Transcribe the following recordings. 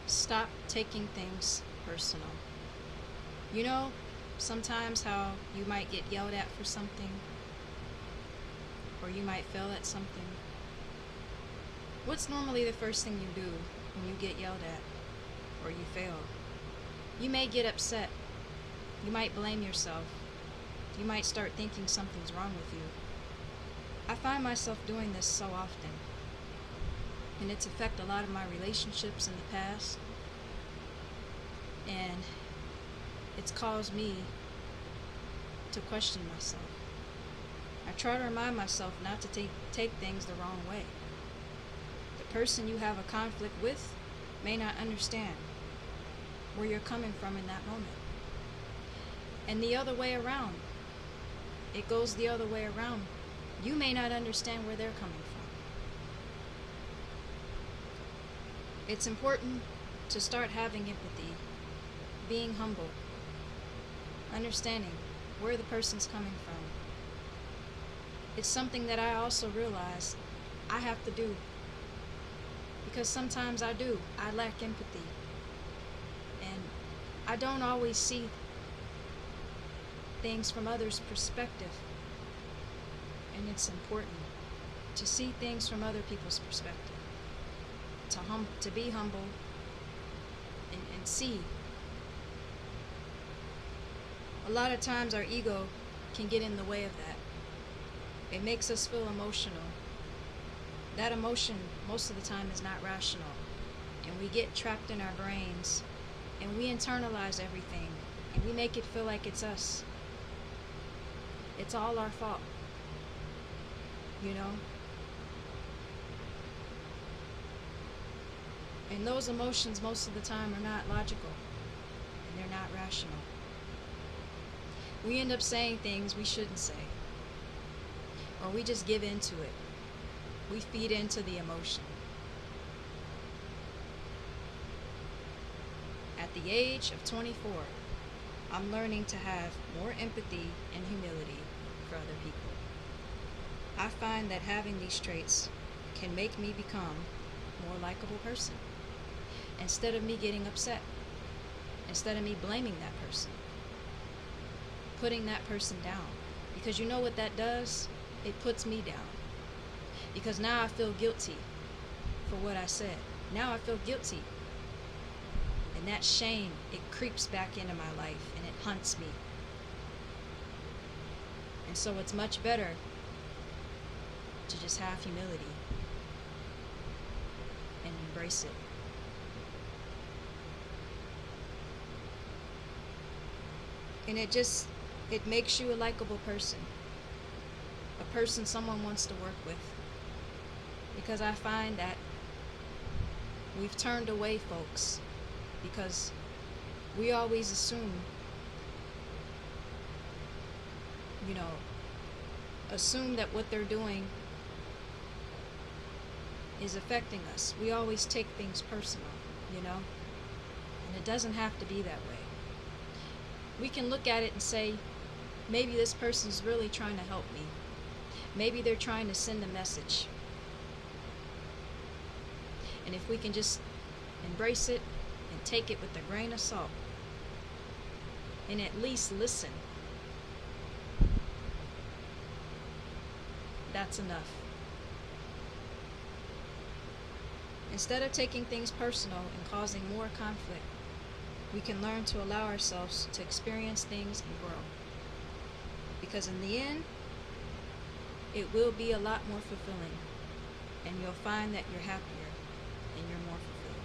Stop taking things personal. You know, sometimes how you might get yelled at for something, or you might fail at something. What's normally the first thing you do when you get yelled at or you fail? You may get upset. You might blame yourself. You might start thinking something's wrong with you. I find myself doing this so often, and it's affected a lot of my relationships in the past, and it's caused me to question myself. I try to remind myself not to take things the wrong way. The person you have a conflict with may not understand where you're coming from in that moment. And the other way around, it goes the other way around. You may not understand where they're coming from. It's important to start having empathy, being humble, understanding where the person's coming from. It's something that I also realize I have to do, because sometimes I lack empathy, and I don't always see things from others' perspective, and it's important to see things from other people's perspective, to be humble and see. A lot of times our ego can get in the way of that. It makes us feel emotional. That emotion most of the time is not rational, and we get trapped in our brains, and we internalize everything, and we make it feel like it's us. It's all our fault, you know? And those emotions most of the time are not logical, and they're not rational. We end up saying things we shouldn't say, or we just give in to it. We feed into the emotion. At the age of 24, I'm learning to have more empathy and humility for other people. I find that having these traits can make me become a more likable person. Instead of me getting upset, instead of me blaming that person, putting that person down. Because you know what that does? It puts me down. Because now I feel guilty for what I said. Now I feel guilty. And that shame, it creeps back into my life and it hunts me. And so it's much better to just have humility and embrace it. And it makes you a likable person. A person someone wants to work with. Because I find that we've turned away folks because we always assume that what they're doing is affecting us. We always take things personal, and it doesn't have to be that way. We can look at it and say, maybe this person's really trying to help me. Maybe they're trying to send a message. And if we can just embrace it and take it with a grain of salt and at least listen, that's enough. Instead of taking things personal and causing more conflict, we can learn to allow ourselves to experience things and grow. Because in the end, it will be a lot more fulfilling, and you'll find that you're happier and you're more fulfilled.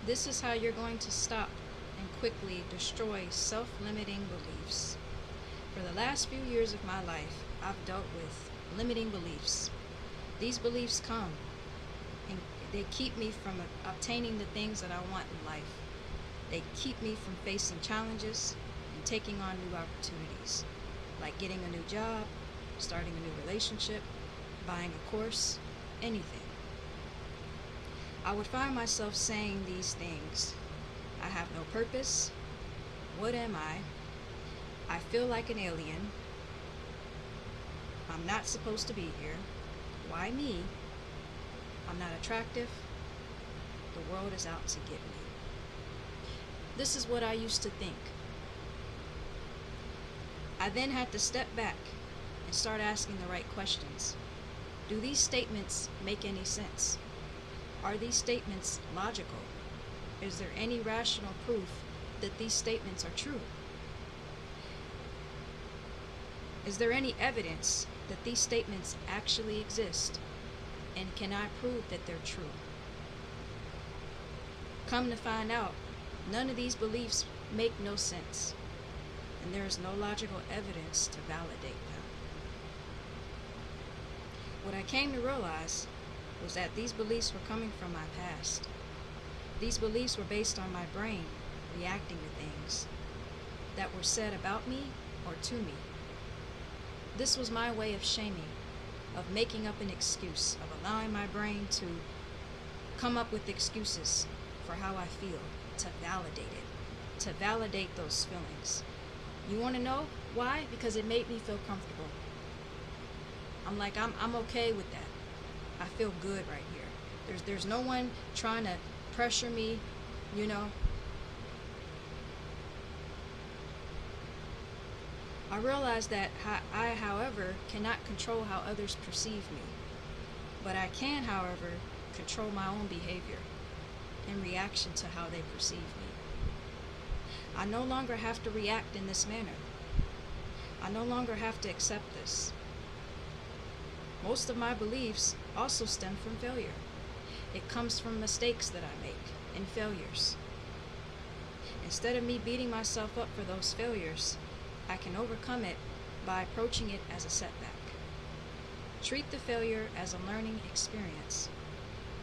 This is how you're going to stop and quickly destroy self-limiting beliefs. For the last few years of my life, I've dealt with limiting beliefs. These beliefs come and they keep me from obtaining the things that I want in life. They keep me from facing challenges and taking on new opportunities, like getting a new job, starting a new relationship, buying a course, anything. I would find myself saying these things. I have no purpose. What am I? I feel like an alien. I'm not supposed to be here. Why me? I'm not attractive. The world is out to get me. This is what I used to think. I then had to step back and start asking the right questions. Do these statements make any sense? Are these statements logical? Is there any rational proof that these statements are true? Is there any evidence that these statements actually exist? And can I prove that they're true? Come to find out, none of these beliefs make no sense, and there is no logical evidence to validate them. What I came to realize was that these beliefs were coming from my past. These beliefs were based on my brain reacting to things that were said about me or to me. This was my way of shaming, of making up an excuse, of allowing my brain to come up with excuses for how I feel, to validate it, to validate those feelings. You want to know why? Because it made me feel comfortable. I'm like, I'm okay with that. I feel good right here. There's no one trying to pressure me, you know. I realized that I, however, cannot control how others perceive me. But I can, however, control my own behavior in reaction to how they perceive me. I no longer have to react in this manner. I no longer have to accept this. Most of my beliefs also stem from failure. It comes from mistakes that I make and failures. Instead of me beating myself up for those failures, I can overcome it by approaching it as a setback. Treat the failure as a learning experience.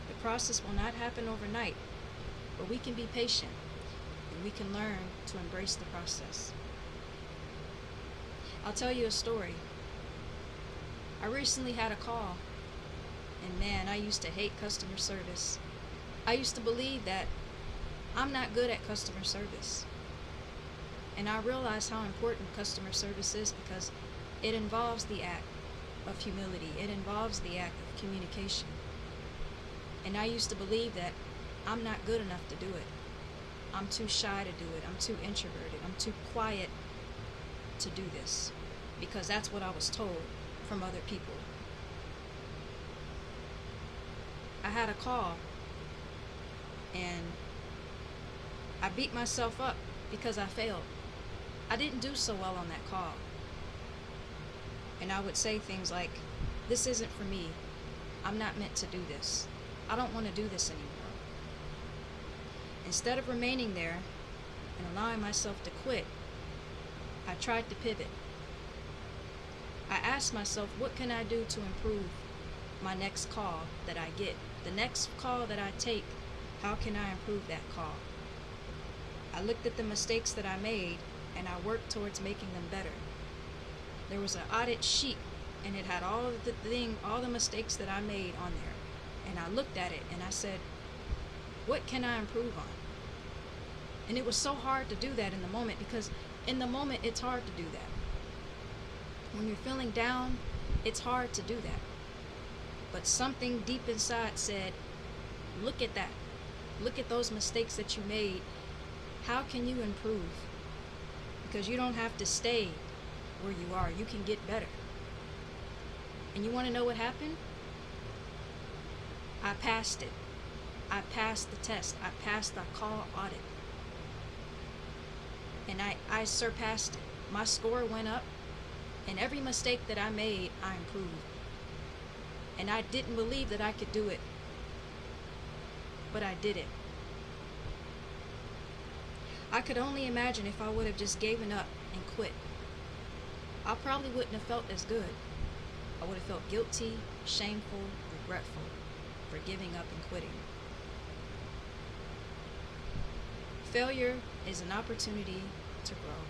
The process will not happen overnight, but we can be patient and we can learn to embrace the process. I'll tell you a story. I recently had a call, and man, I used to hate customer service. I used to believe that I'm not good at customer service. And I realized how important customer service is because it involves the act of humility. It involves the act of communication. And I used to believe that I'm not good enough to do it. I'm too shy to do it. I'm too introverted. I'm too quiet to do this because that's what I was told from other people. I had a call and I beat myself up because I failed. I didn't do so well on that call. And I would say things like, this isn't for me. I'm not meant to do this. I don't want to do this anymore. Instead of remaining there and allowing myself to quit, I tried to pivot. I asked myself, what can I do to improve my next call that I get? The next call that I take, how can I improve that call? I looked at the mistakes that I made and I worked towards making them better. There was an audit sheet and it had all the mistakes that I made on there. And I looked at it and I said, what can I improve on? And it was so hard to do that in the moment because in the moment it's hard to do that. When you're feeling down, it's hard to do that. But something deep inside said, look at that. Look at those mistakes that you made. How can you improve? Because you don't have to stay where you are. You can get better. And you want to know what happened? I passed it. I passed the test. I passed the call audit. And I surpassed it. My score went up. And every mistake that I made, I improved. And I didn't believe that I could do it. But I did it. I could only imagine if I would have just given up and quit. I probably wouldn't have felt as good. I would have felt guilty, shameful, regretful for giving up and quitting. Failure is an opportunity to grow.